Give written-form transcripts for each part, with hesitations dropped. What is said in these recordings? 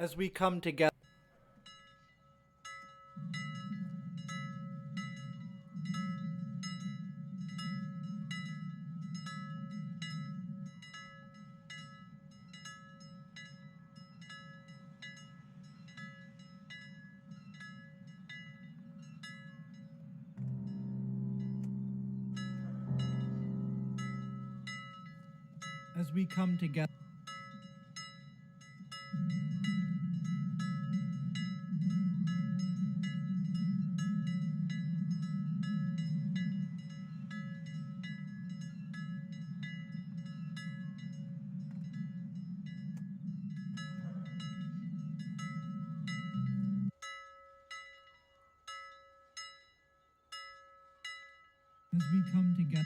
as we come together. As we come together. As we come together.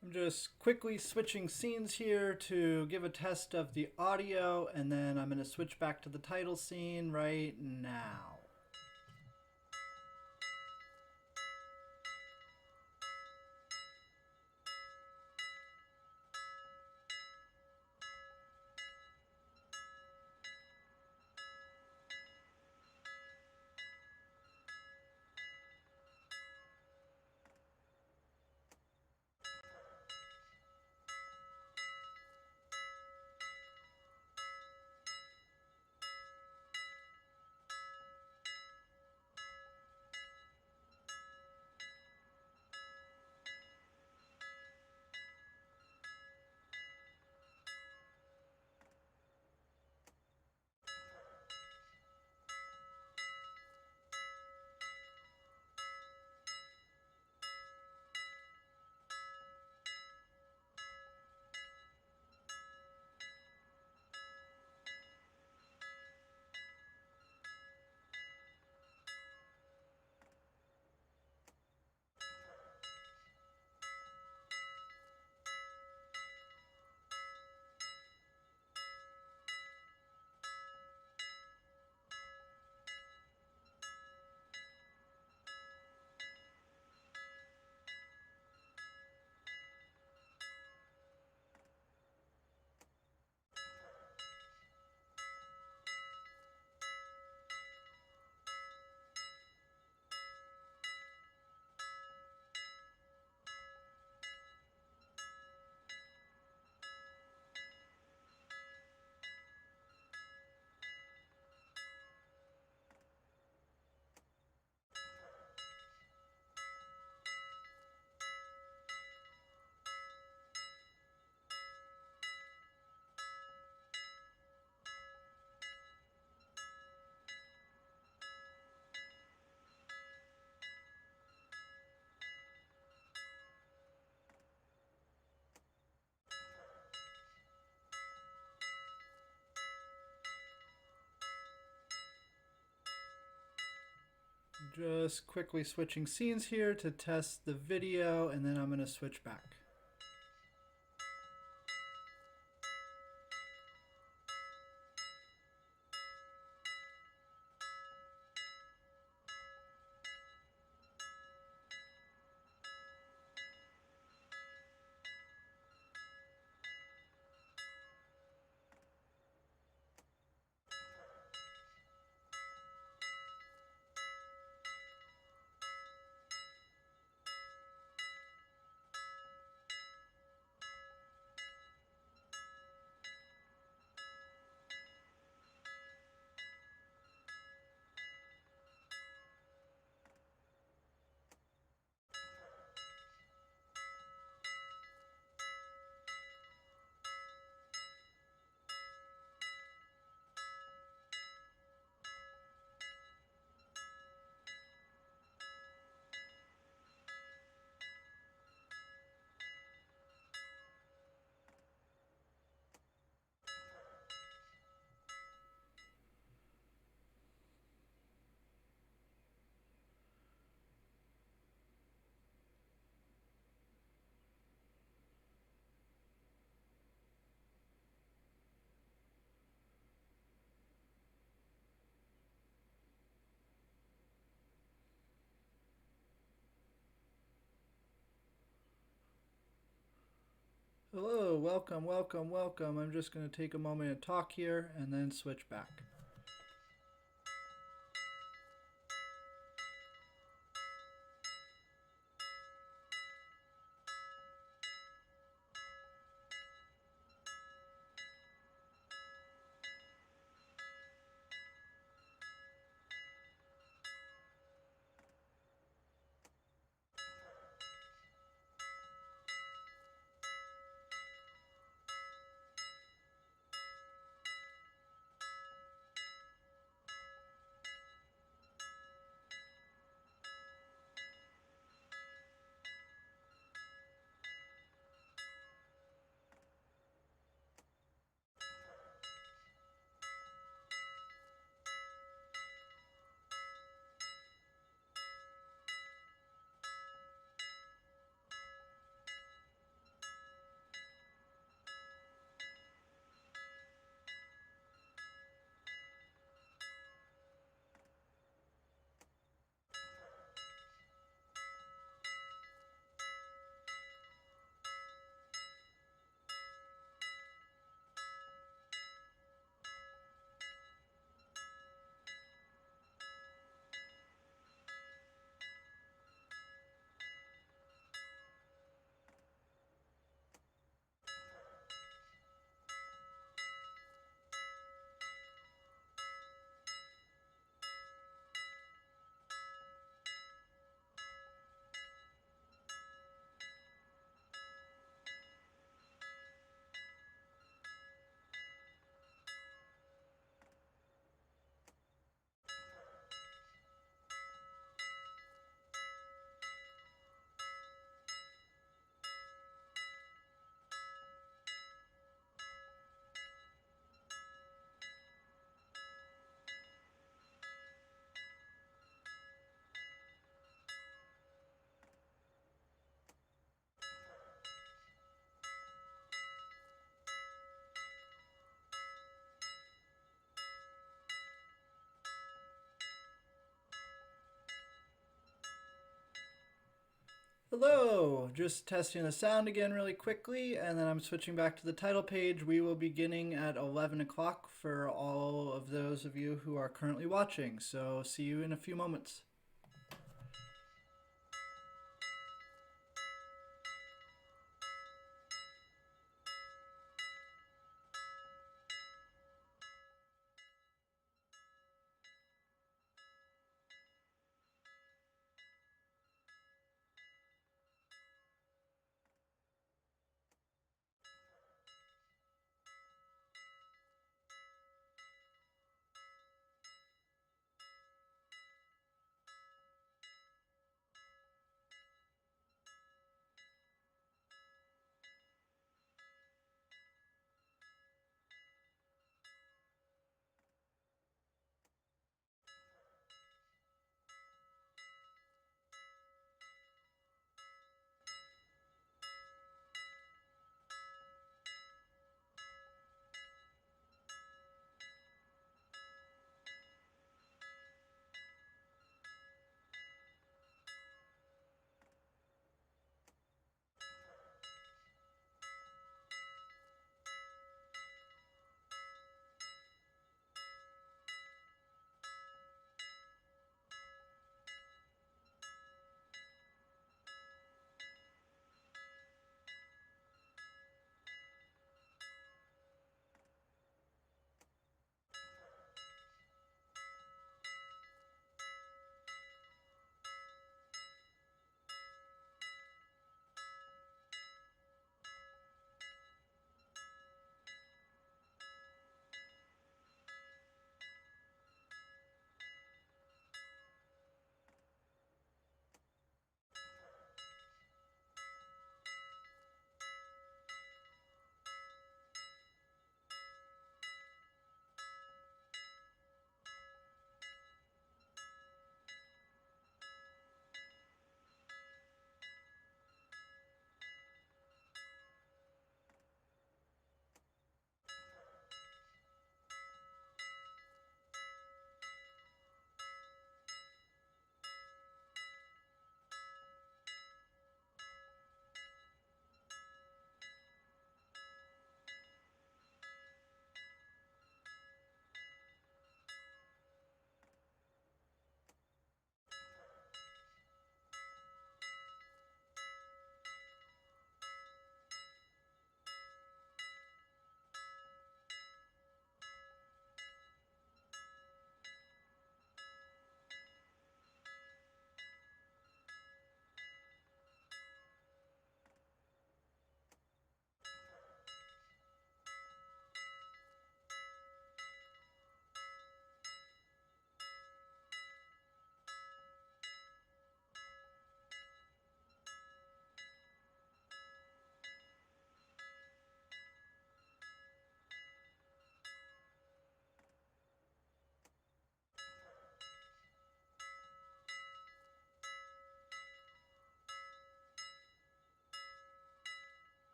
I'm just quickly switching scenes here to give a test of the audio, and then I'm going to switch back to the title scene right now. Just quickly switching scenes here to test the video, and then I'm going to switch back. Hello, welcome, welcome, welcome. I'm just going to take a moment to talk here and then switch back. Hello! Just testing the sound again really quickly, and then I'm switching back to the title page. We will be beginning at 11 o'clock for all of those of you who are currently watching, so see you in a few moments.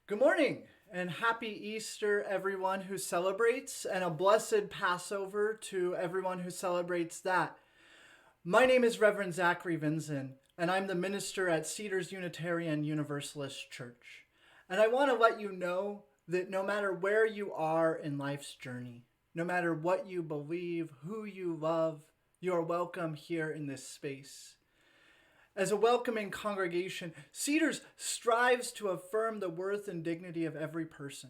Good morning and happy Easter, everyone who celebrates, and a blessed Passover to everyone who celebrates that. My name is Reverend Zachary Vinson, and I'm the minister at Cedars Unitarian Universalist Church. And I want to let you know that no matter where you are in life's journey, no matter what you believe, who you love, you are welcome here in this space. As a welcoming congregation, Cedars strives to affirm the worth and dignity of every person.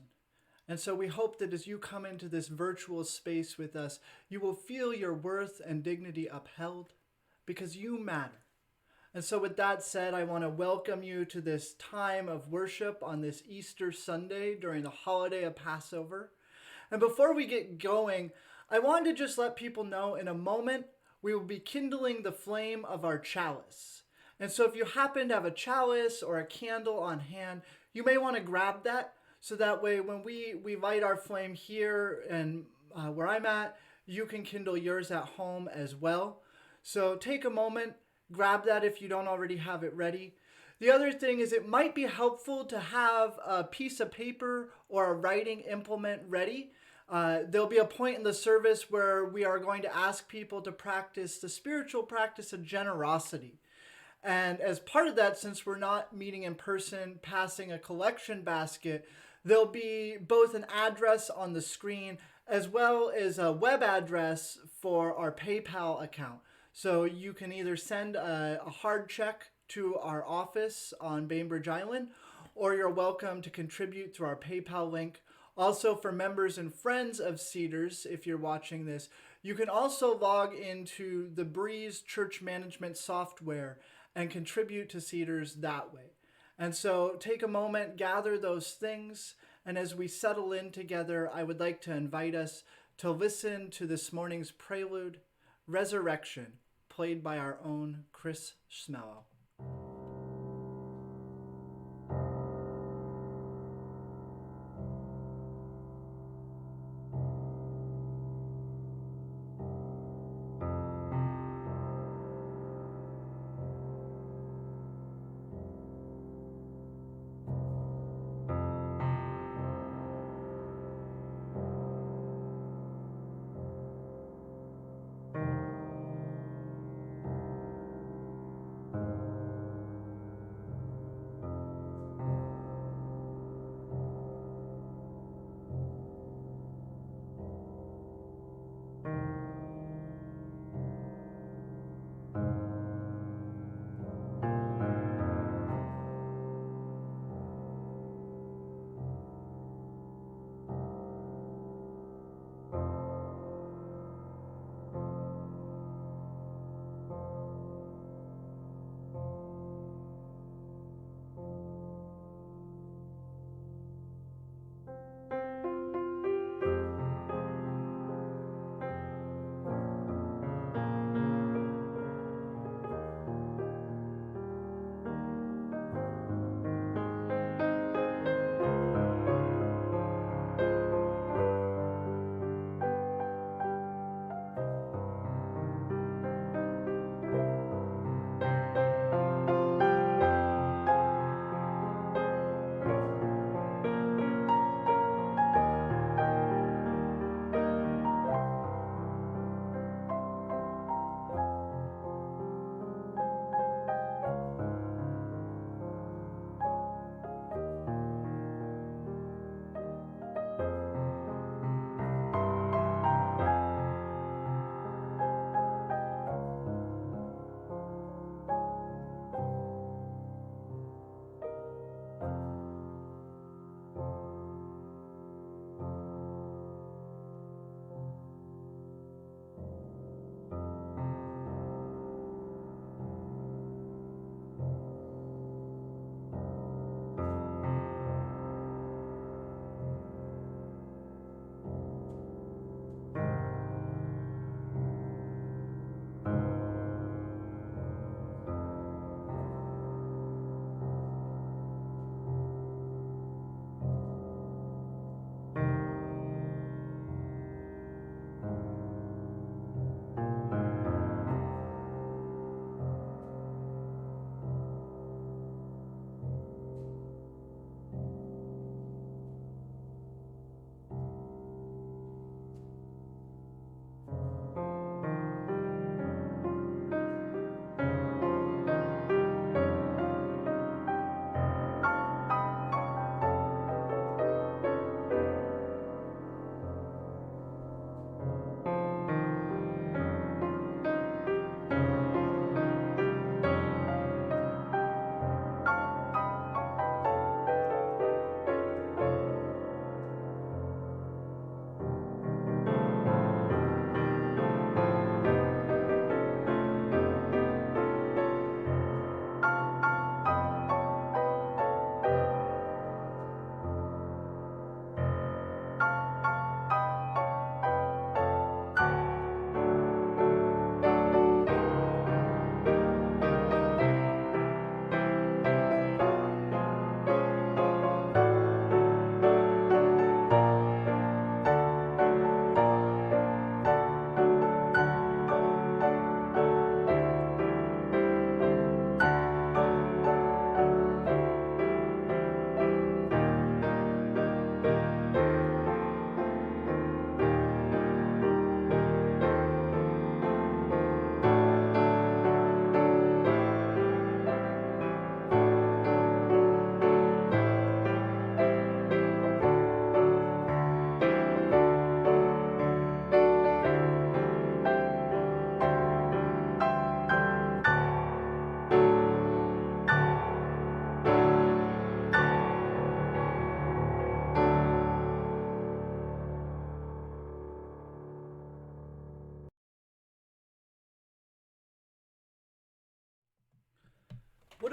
And so we hope that as you come into this virtual space with us, you will feel your worth and dignity upheld because you matter. And so with that said, I want to welcome you to this time of worship on this Easter Sunday during the holiday of Passover. And before we get going, I wanted to just let people know in a moment we will be kindling the flame of our chalice. And so if you happen to have a chalice or a candle on hand, you may want to grab that so that way when we light our flame here and where I'm at, you can kindle yours at home as well. So take a moment, grab that if you don't already have it ready. The other thing is it might be helpful to have a piece of paper or a writing implement ready. There'll be a point in the service where we are going to ask people to practice the spiritual practice of generosity. And as part of that, since we're not meeting in person, passing a collection basket, there'll be both an address on the screen as well as a web address for our PayPal account. So you can either send a hard check to our office on Bainbridge Island, or you're welcome to contribute through our PayPal link. Also, for members and friends of Cedars, if you're watching this, you can also log into the Breeze Church Management software and contribute to Cedars that way. And so take a moment, gather those things, and as we settle in together, I would like to invite us to listen to this morning's prelude, Resurrection, played by our own Chris Schmello.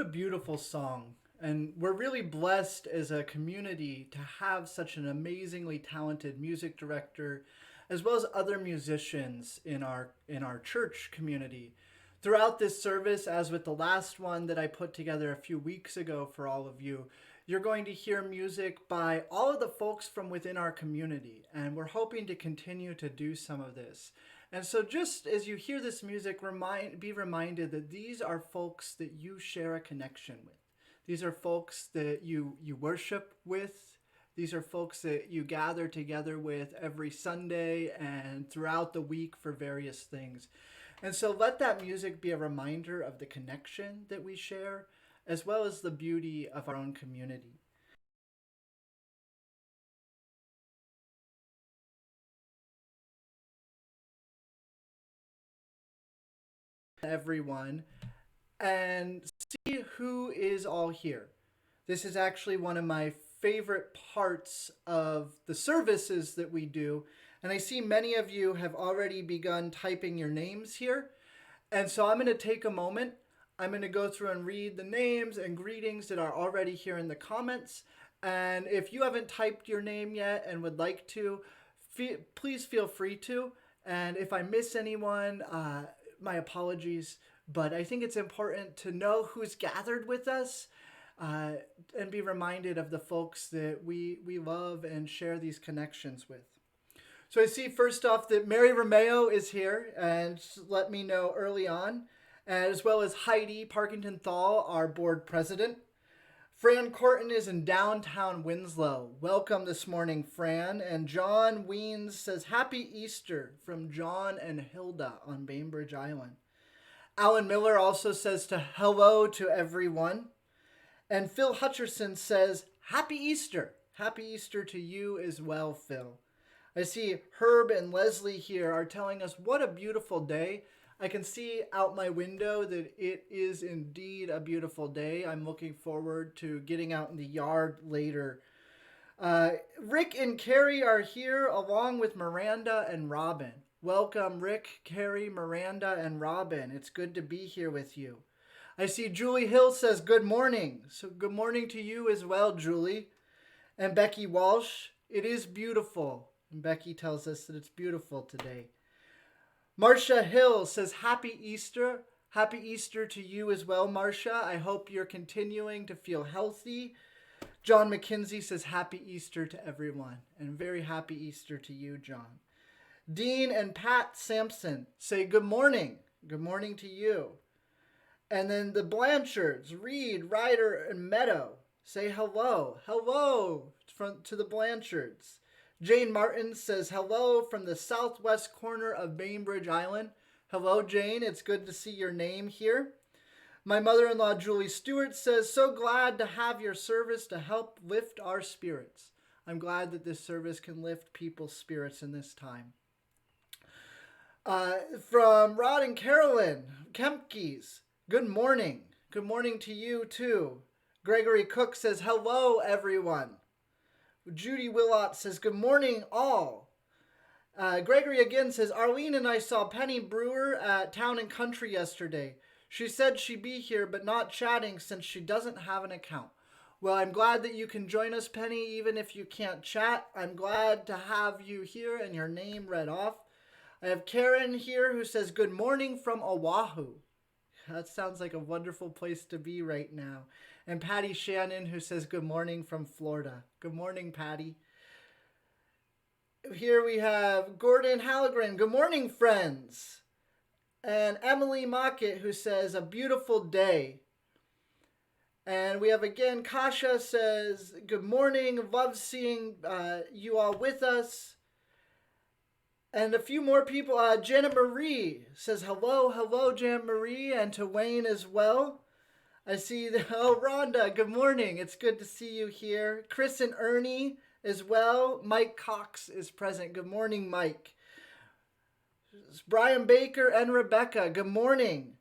What a beautiful song. And we're really blessed as a community to have such an amazingly talented music director as well as other musicians in our church community. Throughout this service, as with the last one that I put together a few weeks ago for all of you, you're going to hear music by all of the folks from within our community, and we're hoping to continue to do some of this. And so just as you hear this music, be reminded that these are folks that you share a connection with. These are folks that you worship with. These are folks that you gather together with every Sunday and throughout the week for various things. And so let that music be a reminder of the connection that we share, as well as the beauty of our own community. Everyone, and see who is all here. This is actually one of my favorite parts of the services that we do. And I see many of you have already begun typing your names here. And so I'm going to take a moment. I'm going to go through and read the names and greetings that are already here in the comments. And if you haven't typed your name yet and would like to, please feel free to. And if I miss anyone, my apologies. But I think it's important to know who's gathered with us and be reminded of the folks that we love and share these connections with. So I see first off that Mary Romeo is here and let me know early on, as well as Heidi Parkington Thal, our board president. Fran Corton is in downtown Winslow. Welcome this morning, Fran. And John Weens says, Happy Easter from John and Hilda on Bainbridge Island. Alan Miller also says hello to everyone. And Phil Hutcherson says, Happy Easter. Happy Easter to you as well, Phil. I see Herb and Leslie here are telling us what a beautiful day. I can see out my window that it is indeed a beautiful day. I'm looking forward to getting out in the yard later. Rick and Carrie are here along with Miranda and Robin. Welcome, Rick, Carrie, Miranda, and Robin. It's good to be here with you. I see Julie Hill says good morning. So good morning to you as well, Julie. And Becky Walsh, it is beautiful. And Becky tells us that it's beautiful today. Marcia Hill says Happy Easter. Happy Easter to you as well, Marcia. I hope you're continuing to feel healthy. John McKinsey says Happy Easter to everyone. And very happy Easter to you, John. Dean and Pat Sampson say good morning. Good morning to you. And then the Blanchards, Reed, Ryder, and Meadow say hello. Hello to the Blanchards. Jane Martin says hello from the southwest corner of Bainbridge Island. Hello, Jane. It's good to see your name here. My mother-in-law, Julie Stewart, says, so glad to have your service to help lift our spirits. I'm glad that this service can lift people's spirits in this time. From Rod and Carolyn Kempkes, good morning. Good morning to you, too. Gregory Cook says, hello, everyone. Judy Willott says, good morning, all. Gregory again says, Arlene and I saw Penny Brewer at Town and Country yesterday. She said she'd be here, but not chatting since she doesn't have an account. Well, I'm glad that you can join us, Penny, even if you can't chat. I'm glad to have you here and your name read off. I have Karen here who says, good morning from Oahu. That sounds like a wonderful place to be right now. And Patty Shannon who says good morning from Florida. Good morning, Patty. Here we have Gordon Hallegren. Good morning, friends. And Emily Mockett who says a beautiful day. And we have again Kasha says good morning. Love seeing you all with us. And a few more people. Janet Marie says hello, Janet Marie, and to Wayne as well. I see Rhonda, good morning. It's good to see you here. Chris and Ernie as well. Mike Cox is present. Good morning, Mike. Brian Baker and Rebecca, good morning.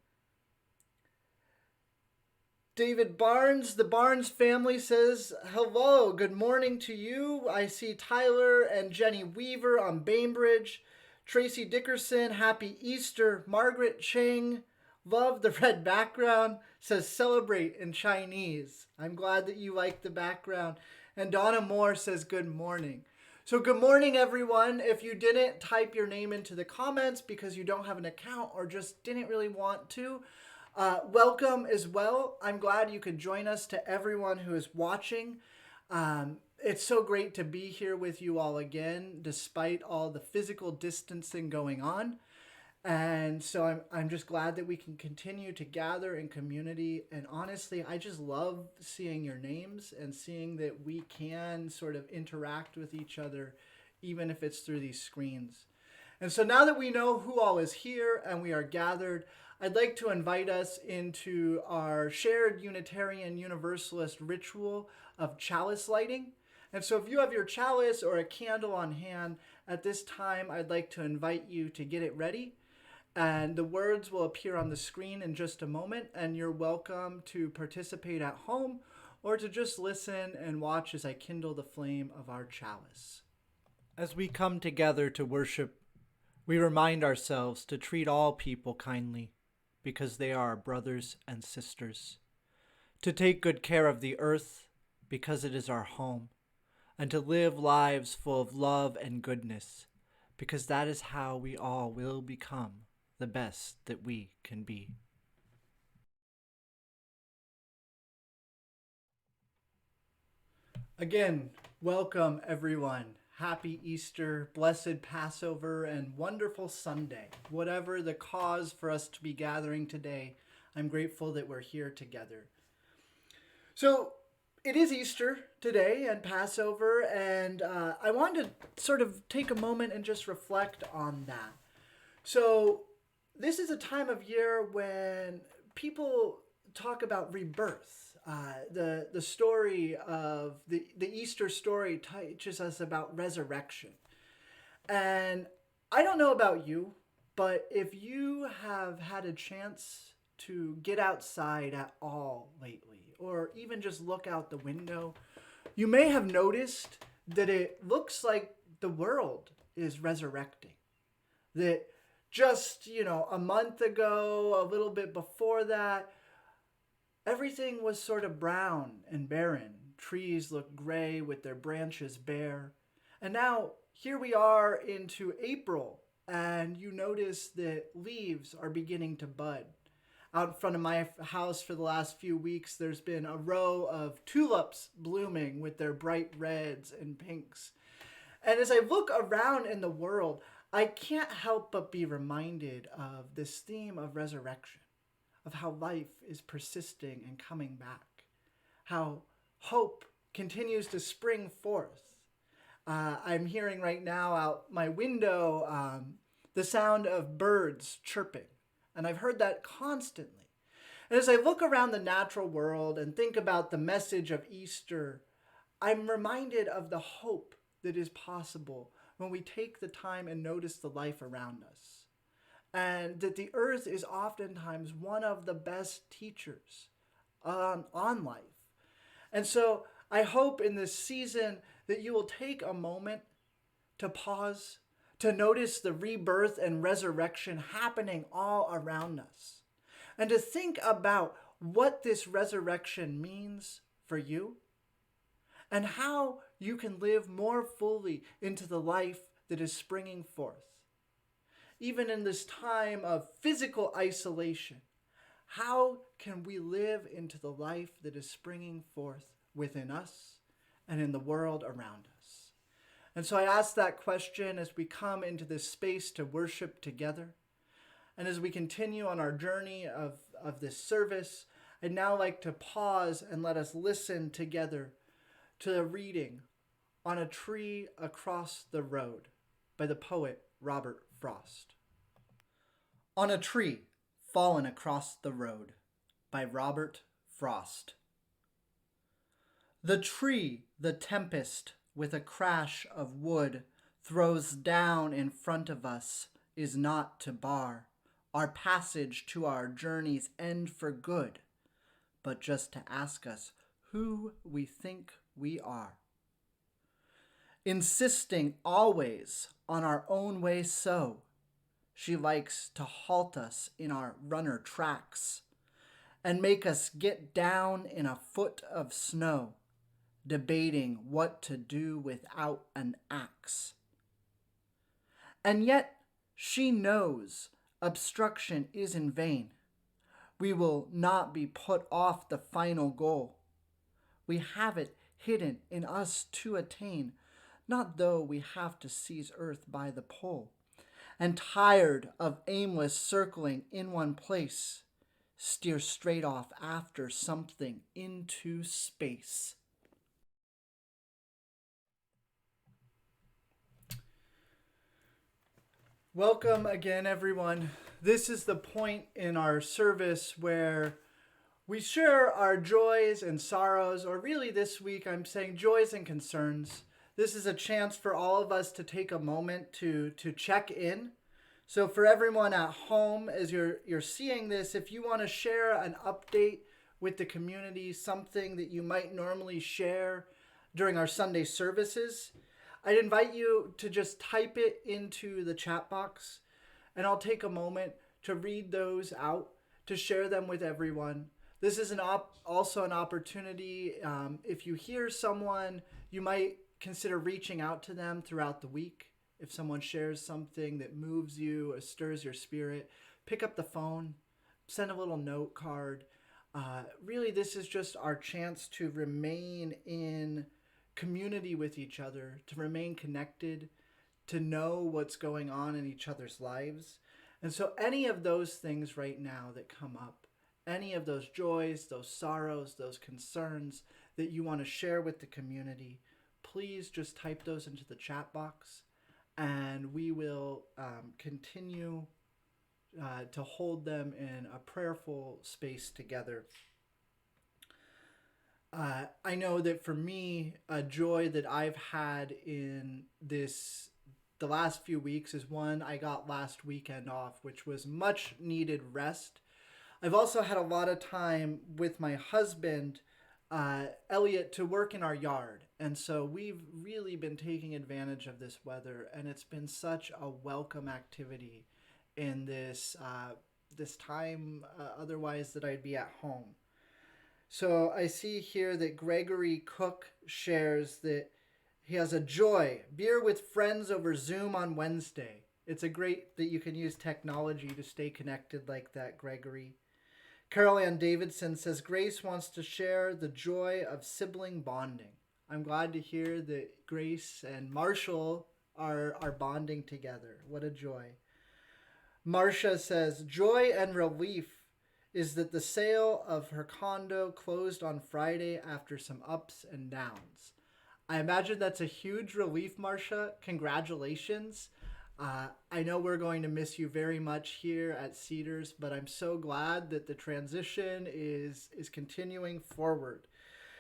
David Barnes, the Barnes family says, hello, good morning to you. I see Tyler and Jenny Weaver on Bainbridge. Tracy Dickerson, happy Easter. Margaret Ching, love the red background. says celebrate in Chinese. I'm glad that you like the background. And Donna Moore says good morning. So good morning, everyone. If you didn't type your name into the comments because you don't have an account or just didn't really want to, welcome as well. I'm glad you could join us. To everyone who is watching. It's so great to be here with you all again, despite all the physical distancing going on. And so I'm just glad that we can continue to gather in community. And honestly, I just love seeing your names and seeing that we can sort of interact with each other, even if it's through these screens. And so now that we know who all is here and we are gathered, I'd like to invite us into our shared Unitarian Universalist ritual of chalice lighting. And so if you have your chalice or a candle on hand, at this time, I'd like to invite you to get it ready. And the words will appear on the screen in just a moment, and you're welcome to participate at home or to just listen and watch as I kindle the flame of our chalice. As we come together to worship, we remind ourselves to treat all people kindly because they are our brothers and sisters, to take good care of the earth because it is our home, and to live lives full of love and goodness, because that is how we all will become the best that we can be. Again, welcome everyone. Happy Easter, blessed Passover, and wonderful Sunday. Whatever the cause for us to be gathering today, I'm grateful that we're here together. So, it is Easter today and Passover, and I wanted to sort of take a moment and just reflect on that. So this is a time of year when people talk about rebirth. The story of the Easter story teaches us about resurrection. And I don't know about you, but if you have had a chance to get outside at all lately, or even just look out the window, you may have noticed that it looks like the world is resurrecting. That just, a month ago, a little bit before that, everything was sort of brown and barren. Trees looked gray with their branches bare. And now here we are into April, and you notice that leaves are beginning to bud. Out in front of my house for the last few weeks, there's been a row of tulips blooming with their bright reds and pinks. And as I look around in the world, I can't help but be reminded of this theme of resurrection, of how life is persisting and coming back, how hope continues to spring forth. I'm hearing right now out my window the sound of birds chirping. And I've heard that constantly. And as I look around the natural world and think about the message of Easter, I'm reminded of the hope that is possible when we take the time and notice the life around us. And that the earth is oftentimes one of the best teachers on life. And so I hope in this season that you will take a moment to pause, to notice the rebirth and resurrection happening all around us, and to think about what this resurrection means for you and how you can live more fully into the life that is springing forth. Even in this time of physical isolation, how can we live into the life that is springing forth within us and in the world around us? And so I ask that question as we come into this space to worship together. And as we continue on our journey of this service, I'd now like to pause and let us listen together to the reading On a Tree Across the Road by the poet Robert Frost. On a Tree Fallen Across the Road by Robert Frost. The tree the tempest with a crash of wood throws down in front of us is not to bar our passage to our journey's end for good, but just to ask us who we think we are. Insisting always on our own way so, she likes to halt us in our runner tracks and make us get down in a foot of snow, debating what to do without an axe. And yet she knows obstruction is in vain. We will not be put off the final goal. We have it hidden in us to attain, not though we have to seize earth by the pole. And tired of aimless circling in one place, steer straight off after something into space. Welcome again, everyone. This is the point in our service where we share our joys and sorrows, or really this week I'm saying joys and concerns. This is a chance for all of us to take a moment to check in. So for everyone at home, as you're seeing this, if you want to share an update with the community, something that you might normally share during our Sunday services, I'd invite you to just type it into the chat box, and I'll take a moment to read those out, to share them with everyone. This is also an opportunity. If you hear someone, you might consider reaching out to them throughout the week. If someone shares something that moves you or stirs your spirit, pick up the phone, send a little note card. Really, this is just our chance to remain in community with each other, to remain connected, to know what's going on in each other's lives. And so any of those things right now that come up, any of those joys, those sorrows, those concerns that you want to share with the community, please just type those into the chat box, and we will continue to hold them in a prayerful space together. I know that for me, a joy that I've had in the last few weeks is one I got last weekend off, which was much needed rest. I've also had a lot of time with my husband, Elliot, to work in our yard. And so we've really been taking advantage of this weather, and it's been such a welcome activity in this time otherwise that I'd be at home. So I see here that Gregory Cook shares that he has a joy, beer with friends over Zoom on Wednesday. It's a great that you can use technology to stay connected like that, Gregory. Carol Ann Davidson says Grace wants to share the joy of sibling bonding. I'm glad to hear that Grace and Marshall are bonding together. What a joy. Marcia says joy and relief is that the sale of her condo closed on Friday after some ups and downs. I imagine that's a huge relief, Marcia. Congratulations. I know we're going to miss you very much here at Cedars, but I'm so glad that the transition is continuing forward.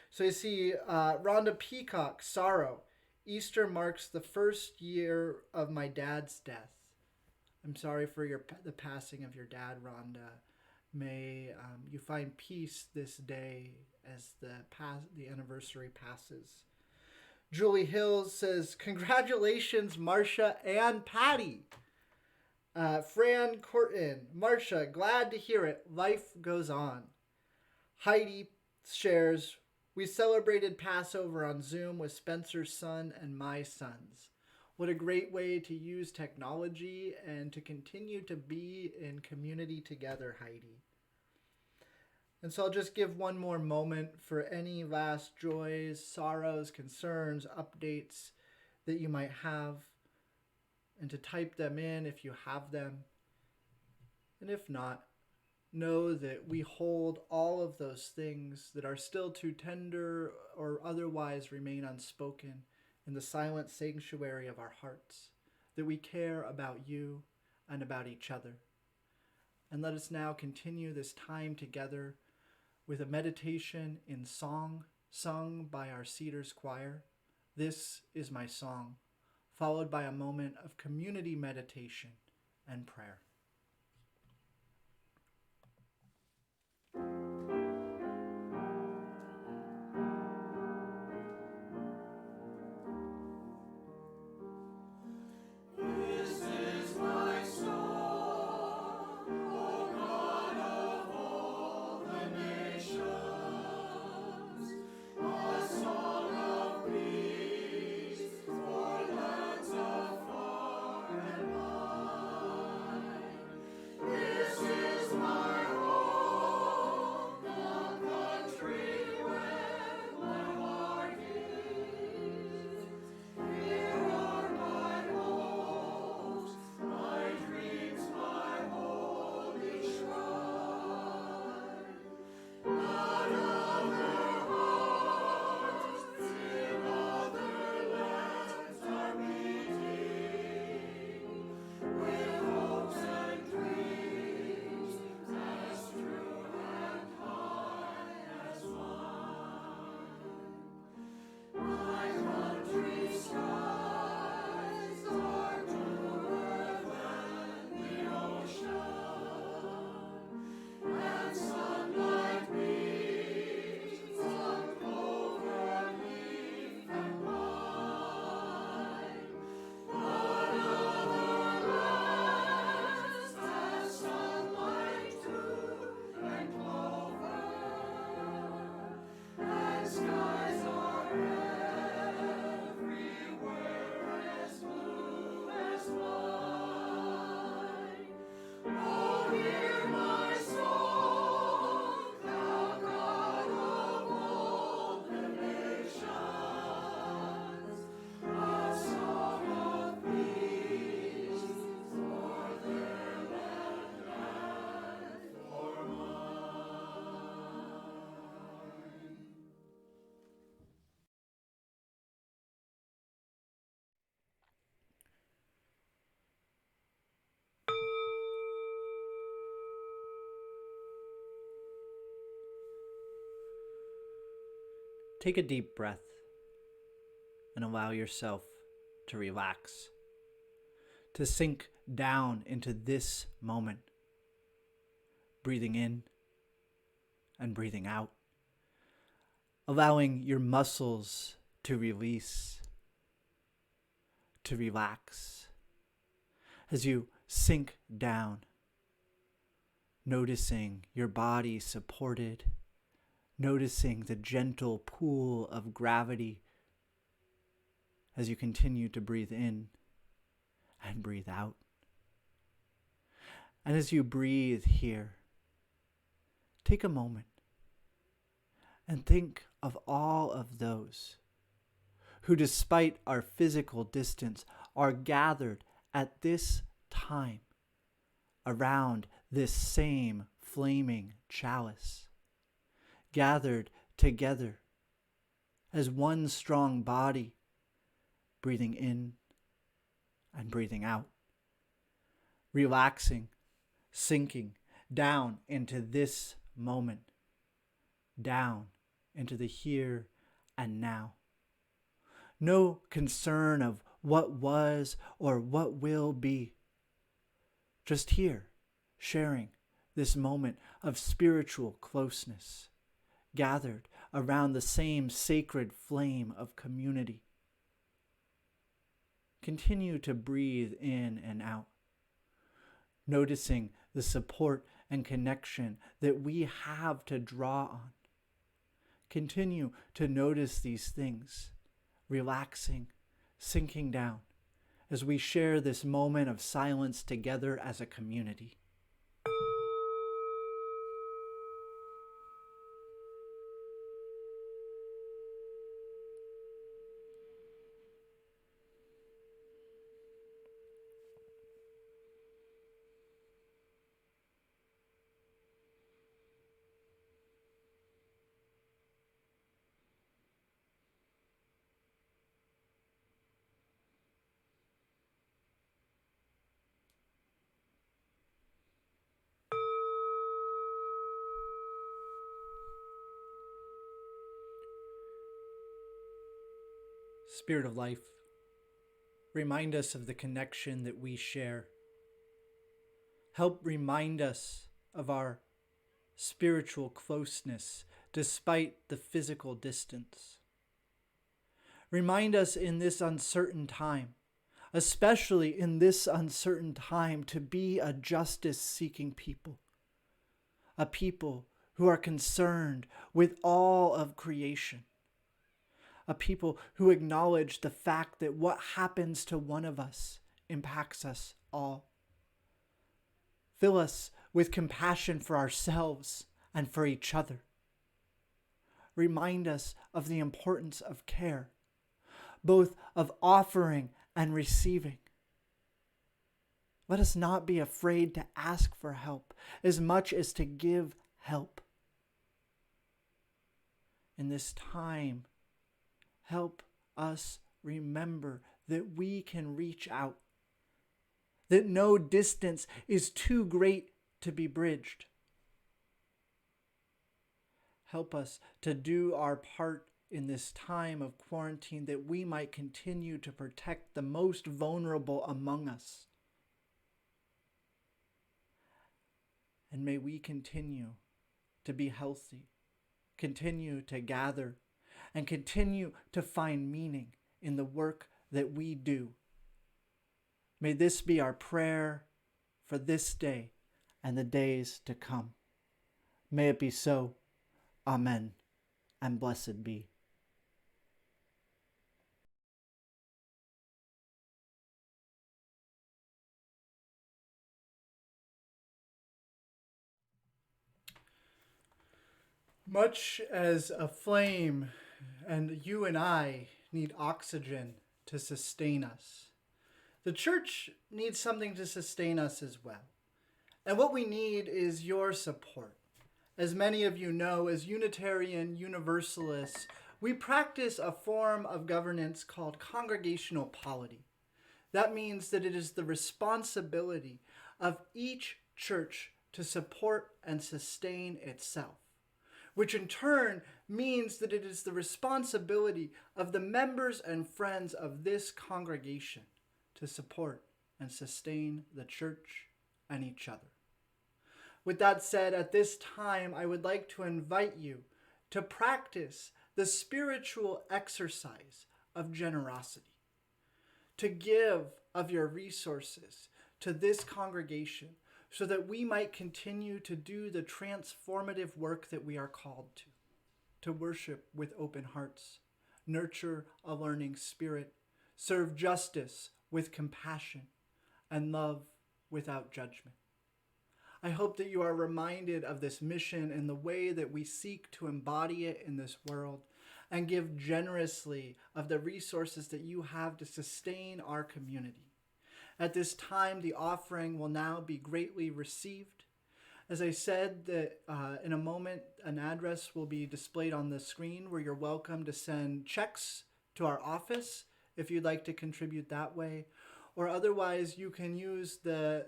So you see, Rhonda Peacock, sorrow. Easter marks the first year of my dad's death. I'm sorry for the passing of your dad, Rhonda. May you find peace this day as the anniversary passes. Julie Hills says, congratulations, Marcia and Patty. Fran Corton, Marcia, glad to hear it. Life goes on. Heidi shares, we celebrated Passover on Zoom with Spencer's son and my sons. What a great way to use technology and to continue to be in community together, Heidi. And so I'll just give one more moment for any last joys, sorrows, concerns, updates that you might have, and to type them in if you have them. And if not, know that we hold all of those things that are still too tender or otherwise remain unspoken in the silent sanctuary of our hearts, that we care about you and about each other. And let us now continue this time together with a meditation in song sung by our Cedars choir. This is my song, followed by a moment of community meditation and prayer. Take a deep breath and allow yourself to relax, to sink down into this moment, breathing in and breathing out, allowing your muscles to release, to relax. As you sink down, noticing your body supported, noticing the gentle pool of gravity as you continue to breathe in and breathe out. And as you breathe here, take a moment and think of all of those who, despite our physical distance, are gathered at this time around this same flaming chalice, gathered together as one strong body, breathing in and breathing out, relaxing, sinking down into this moment, down into the here and now. No concern of what was or what will be. Just here, sharing this moment of spiritual closeness, gathered around the same sacred flame of community. Continue to breathe in and out, noticing the support and connection that we have to draw on. Continue to notice these things, relaxing, sinking down, as we share this moment of silence together as a community. Spirit of life, remind us of the connection that we share. Help remind us of our spiritual closeness despite the physical distance. Remind us in this uncertain time, especially in this uncertain time, to be a justice-seeking people, a people who are concerned with all of creation, a people who acknowledge the fact that what happens to one of us impacts us all. Fill us with compassion for ourselves and for each other. Remind us of the importance of care, both of offering and receiving. Let us not be afraid to ask for help as much as to give help. In this time, help us remember that we can reach out, that no distance is too great to be bridged. Help us to do our part in this time of quarantine, that we might continue to protect the most vulnerable among us. And may we continue to be healthy, continue to gather, and continue to find meaning in the work that we do. May this be our prayer for this day and the days to come. May it be so. Amen, and blessed be. Much as a flame and you and I need oxygen to sustain us, the church needs something to sustain us as well. And what we need is your support. As many of you know, as Unitarian Universalists, we practice a form of governance called congregational polity. That means that it is the responsibility of each church to support and sustain itself, which in turn means that it is the responsibility of the members and friends of this congregation to support and sustain the church and each other. With that said, at this time, I would like to invite you to practice the spiritual exercise of generosity, to give of your resources to this congregation so that we might continue to do the transformative work that we are called to worship with open hearts, nurture a learning spirit, serve justice with compassion, and love without judgment. I hope that you are reminded of this mission and the way that we seek to embody it in this world, and give generously of the resources that you have to sustain our community. At this time, the offering will now be greatly received. As I said, that in a moment, an address will be displayed on the screen where you're welcome to send checks to our office if you'd like to contribute that way. Or otherwise, you can use the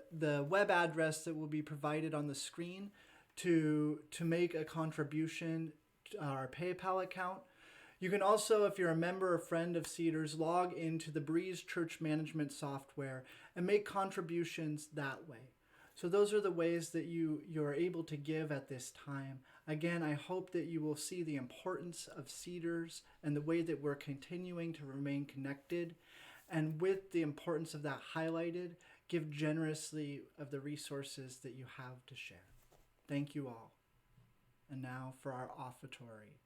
web address that will be provided on the screen to make a contribution to our PayPal account. You can also, if you're a member or friend of Cedars, log into the Breeze Church Management software and make contributions that way. So those are the ways that you're able to give at this time. Again, I hope that you will see the importance of Cedars and the way that we're continuing to remain connected. And with the importance of that highlighted, give generously of the resources that you have to share. Thank you all. And now for our offertory.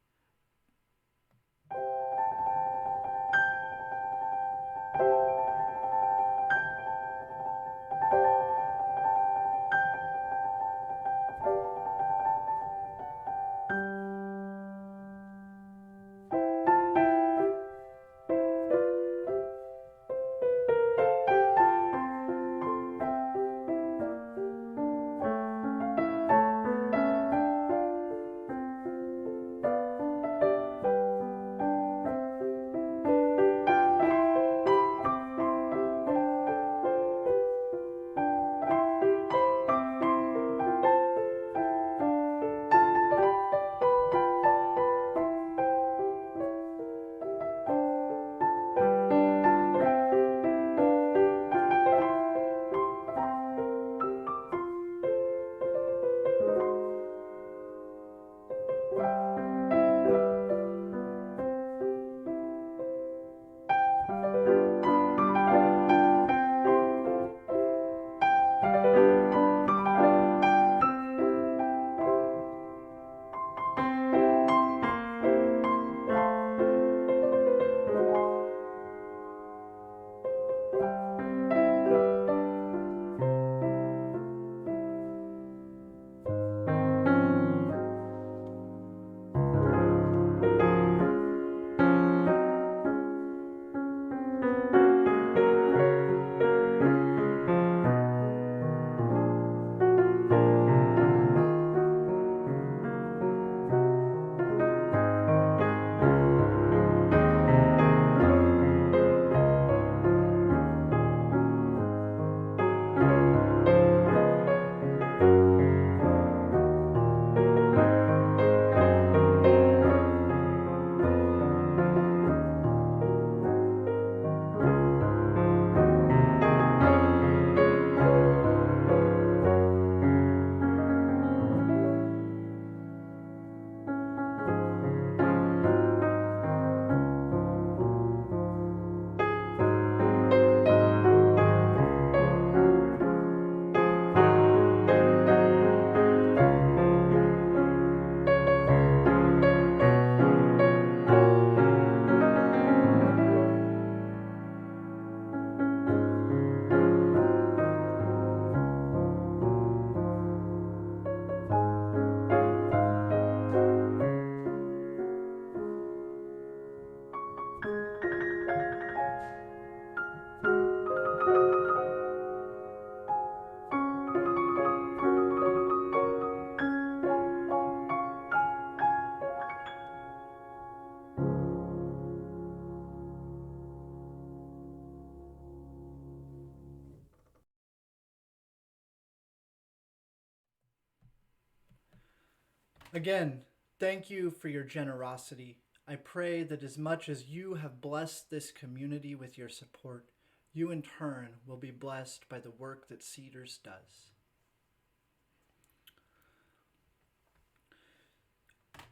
Again, Thank you for your generosity. I pray that as much as you have blessed this community with your support, you in turn will be blessed by the work that Cedars does.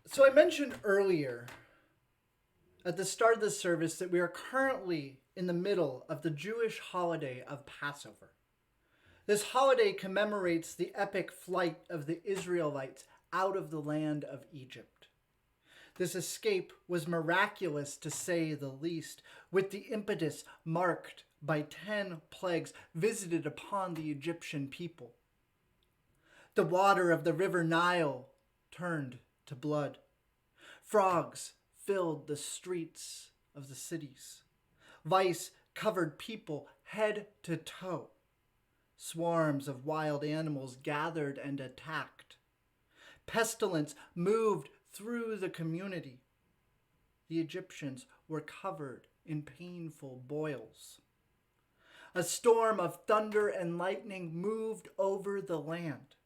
So I mentioned earlier at the start of the service that we are currently in the middle of the Jewish holiday of Passover. This holiday commemorates the epic flight of the Israelites out of the land of Egypt. This escape was miraculous to say the least, with the impetus marked by 10 plagues visited upon the Egyptian people. The water of the river Nile turned to blood. Frogs filled the streets of the cities. Lice covered people head to toe. Swarms of wild animals gathered and attacked. Pestilence moved through the community. The Egyptians were covered in painful boils. A storm of thunder and lightning moved over the land.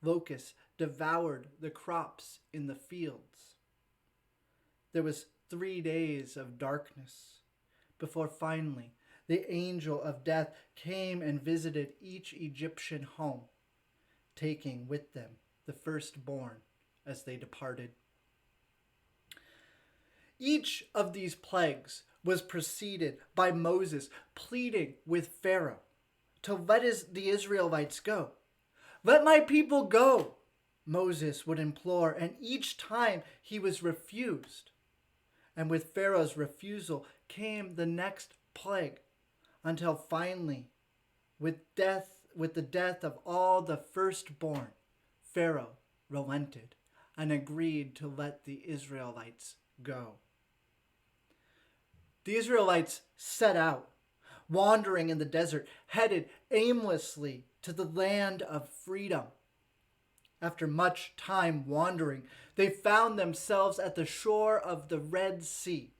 Locusts devoured the crops in the fields. There was 3 days of darkness before finally the angel of death came and visited each Egyptian home, taking with them the firstborn as they departed. Each of these plagues was preceded by Moses pleading with Pharaoh to let the Israelites go. "Let my people go," Moses would implore, and each time he was refused. And with Pharaoh's refusal came the next plague, until finally, with the death of all the firstborn, Pharaoh relented and agreed to let the Israelites go. The Israelites set out, wandering in the desert, headed aimlessly to the land of freedom. After much time wandering, they found themselves at the shore of the Red Sea.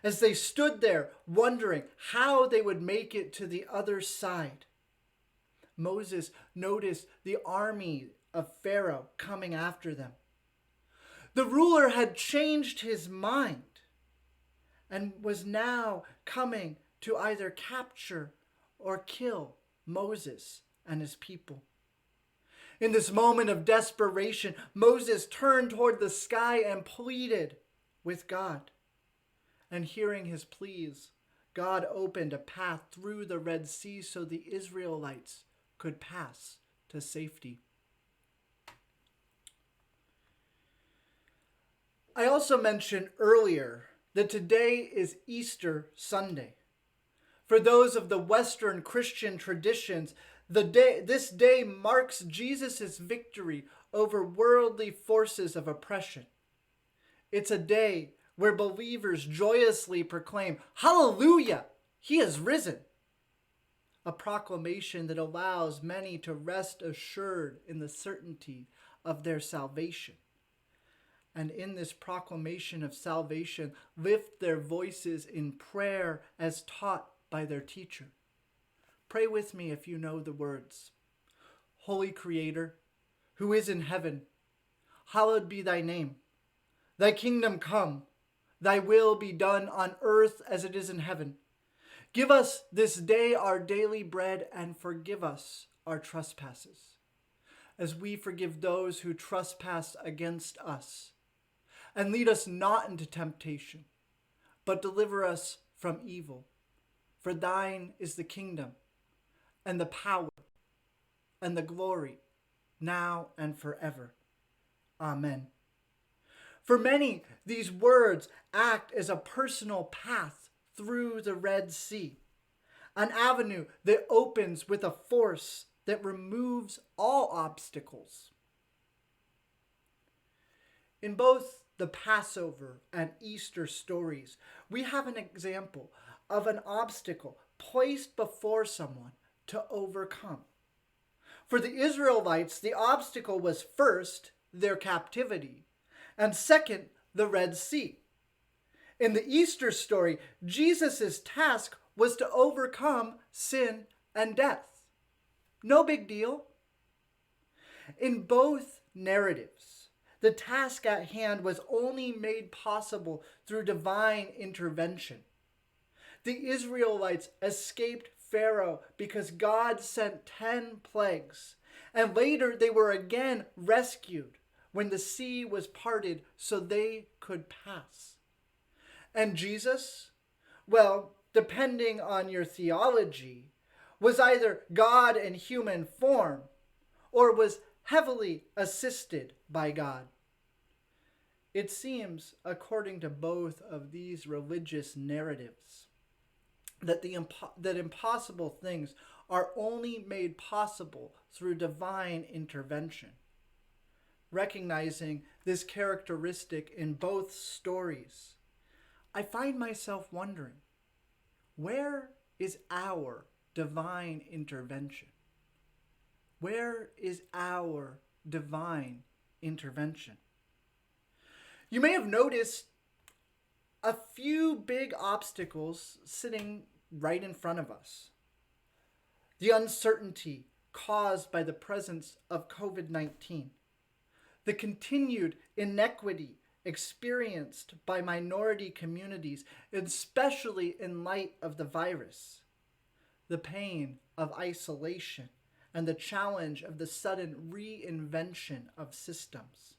As they stood there wondering how they would make it to the other side, Moses noticed the army of Pharaoh coming after them. The ruler had changed his mind and was now coming to either capture or kill Moses and his people. In this moment of desperation, Moses turned toward the sky and pleaded with God. And hearing his pleas, God opened a path through the Red Sea so the Israelites could pass to safety. I also mentioned earlier that today is Easter Sunday. For those of the Western Christian traditions, this day marks Jesus' victory over worldly forces of oppression. It's a day where believers joyously proclaim, "Hallelujah, he has risen." A proclamation that allows many to rest assured in the certainty of their salvation. And in this proclamation of salvation, lift their voices in prayer as taught by their teacher. Pray with me if you know the words. Holy Creator, who is in heaven, hallowed be thy name. Thy kingdom come, thy will be done on earth as it is in heaven. Give us this day our daily bread, and forgive us our trespasses, as we forgive those who trespass against us. And lead us not into temptation, but deliver us from evil. For thine is the kingdom, and the power, and the glory, now and forever. Amen. For many, these words act as a personal path through the Red Sea, an avenue that opens with a force that removes all obstacles. In both the Passover and Easter stories, we have an example of an obstacle placed before someone to overcome. For the Israelites, the obstacle was first their captivity, and second, the Red Sea. In the Easter story, Jesus' task was to overcome sin and death. No big deal. In both narratives. The task at hand was only made possible through divine intervention. The Israelites escaped Pharaoh because God sent 10 plagues, and later they were again rescued when the sea was parted so they could pass. And Jesus, well, depending on your theology, was either God in human form or was heavily assisted by God. It seems, according to both of these religious narratives, that impossible things are only made possible through divine intervention. Recognizing this characteristic in both stories, I find myself wondering, where is our divine intervention? Where is our divine intervention? You may have noticed a few big obstacles sitting right in front of us. The uncertainty caused by the presence of COVID-19, the continued inequity experienced by minority communities, especially in light of the virus, the pain of isolation, and the challenge of the sudden reinvention of systems,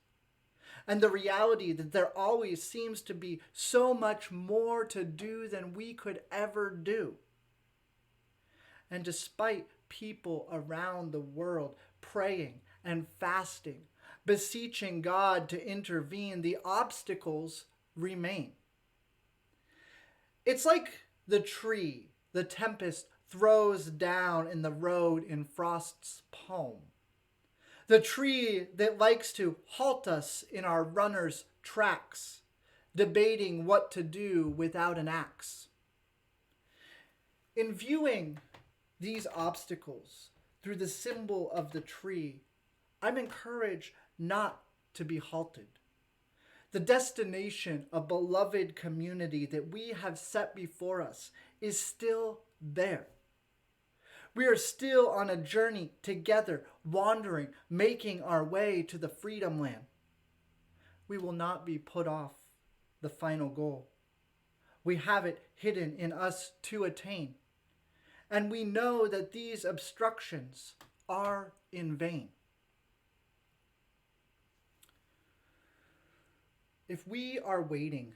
and the reality that there always seems to be so much more to do than we could ever do. And despite people around the world praying and fasting, beseeching God to intervene, the obstacles remain. It's like the tree the tempest throws down in the road in Frost's poem. The tree that likes to halt us in our runner's tracks, debating what to do without an axe. In viewing these obstacles through the symbol of the tree, I'm encouraged not to be halted. The destination of beloved community that we have set before us is still there. We are still on a journey together, wandering, making our way to the freedom land. We will not be put off the final goal. We have it hidden in us to attain. And we know that these obstructions are in vain. If we are waiting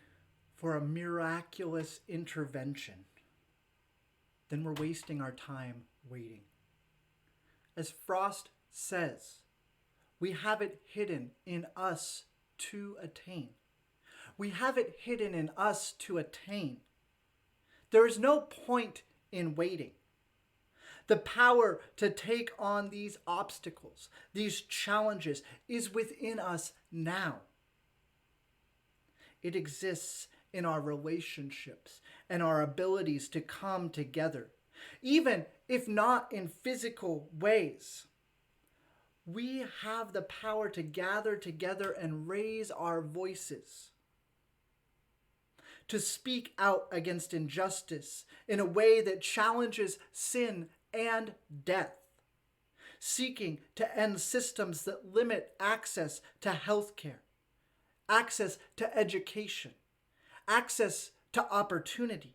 for a miraculous intervention, then we're wasting our time waiting. As Frost says, we have it hidden in us to attain. We have it hidden in us to attain. There is no point in waiting. The power to take on these obstacles, these challenges, is within us now. It exists in our relationships and our abilities to come together, even if not in physical ways. We have the power to gather together and raise our voices, to speak out against injustice in a way that challenges sin and death, seeking to end systems that limit access to healthcare, access to education, access to opportunity,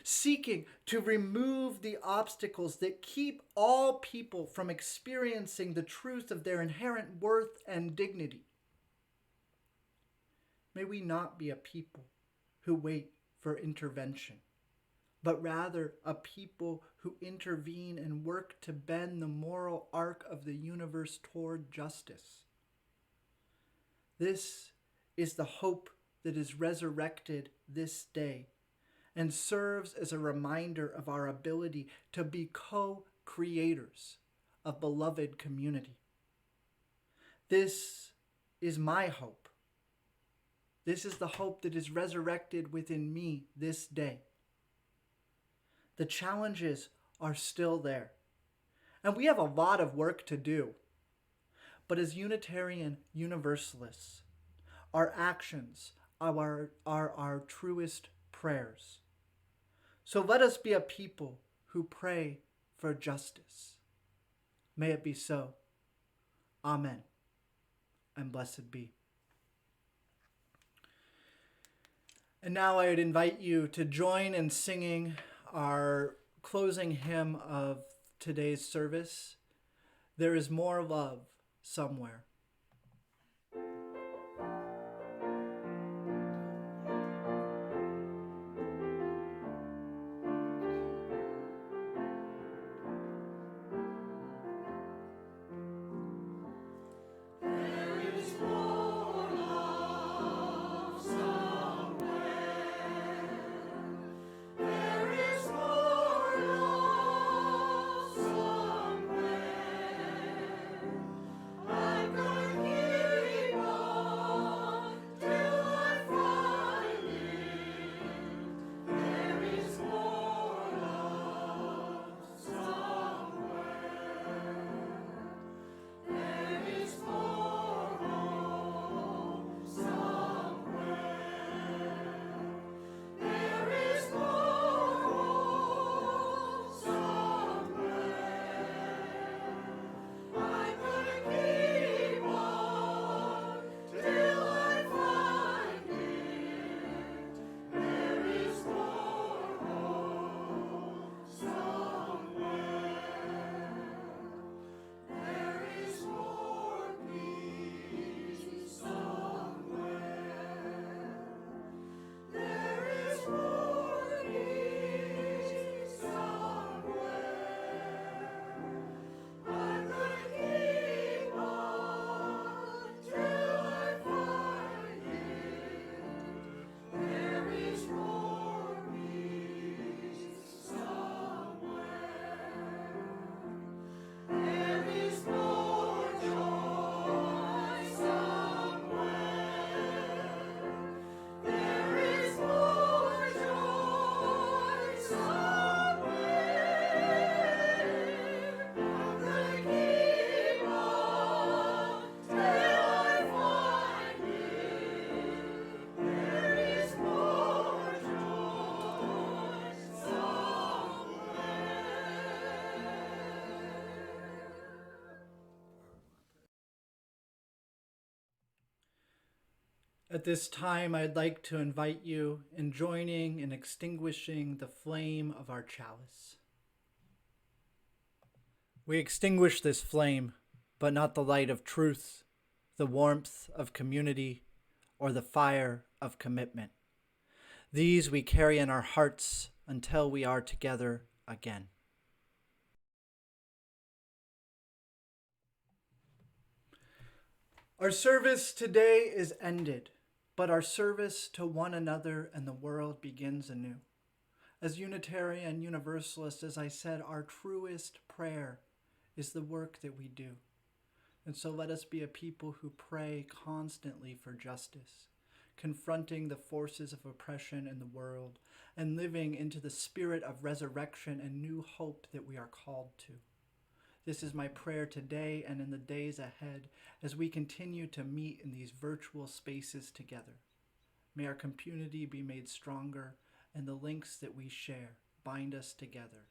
seeking to remove the obstacles that keep all people from experiencing the truth of their inherent worth and dignity. May we not be a people who wait for intervention, but rather a people who intervene and work to bend the moral arc of the universe toward justice. This is the hope that is resurrected this day and serves as a reminder of our ability to be co-creators of beloved community. This is my hope. This is the hope that is resurrected within me this day. The challenges are still there, and we have a lot of work to do. But as Unitarian Universalists, our actions are our truest prayers. So let us be a people who pray for justice. May it be so. Amen. and blessed be. And now I would invite you to join in singing our closing hymn of today's service, There is More Love Somewhere. At this time, I'd like to invite you in joining and extinguishing the flame of our chalice. We extinguish this flame, but not the light of truth, the warmth of community, or the fire of commitment. These we carry in our hearts until we are together again. Our service today is ended, but our service to one another and the world begins anew. As Unitarian and Universalists, as I said, our truest prayer is the work that we do. And so let us be a people who pray constantly for justice, confronting the forces of oppression in the world, and living into the spirit of resurrection and new hope that we are called to. This is my prayer today and in the days ahead as we continue to meet in these virtual spaces together. May our community be made stronger and the links that we share bind us together.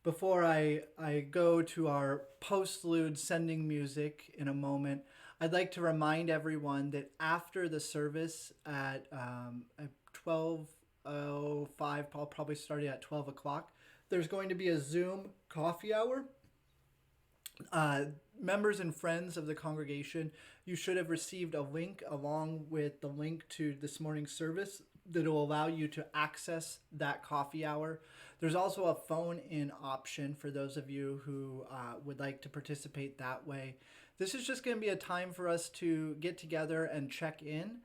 Before I go to our postlude sending music in a moment, I'd like to remind everyone that after the service at 12:05, I'll probably start at 12 o'clock, there's going to be a Zoom coffee hour. Members and friends of the congregation, you should have received a link along with the link to this morning's service that will allow you to access that coffee hour. There's also a phone-in option for those of you who would like to participate that way. This is just going to be a time for us to get together and check in.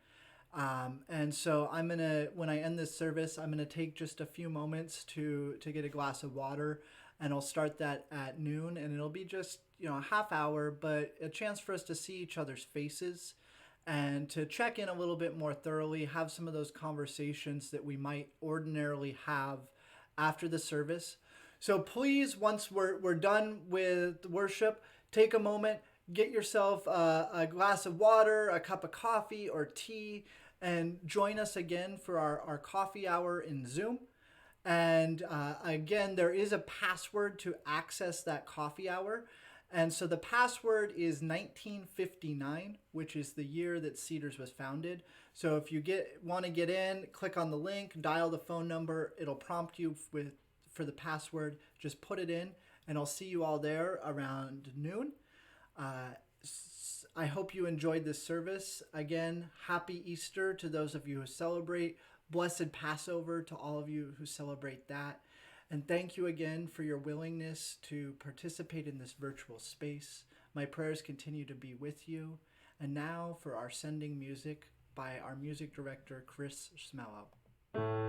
And so I'm going to, when I end this service, I'm going to take just a few moments to get a glass of water, and I'll start that at noon, and it'll be just, a half hour, but a chance for us to see each other's faces and to check in a little bit more thoroughly, have some of those conversations that we might ordinarily have after the service. So please, once we're done with worship, take a moment, get yourself a glass of water, a cup of coffee or tea, and join us again for our coffee hour in Zoom. And again, there is a password to access that coffee hour. And so the password is 1959, which is the year that Cedars was founded. So if you want to get in, click on the link, dial the phone number. It'll prompt you for the password. Just put it in, and I'll see you all there around noon. I hope you enjoyed this service. Again, happy Easter to those of you who celebrate. Blessed Passover to all of you who celebrate that. And thank you again for your willingness to participate in this virtual space. My prayers continue to be with you. And now for our sending music by our music director, Chris Smello.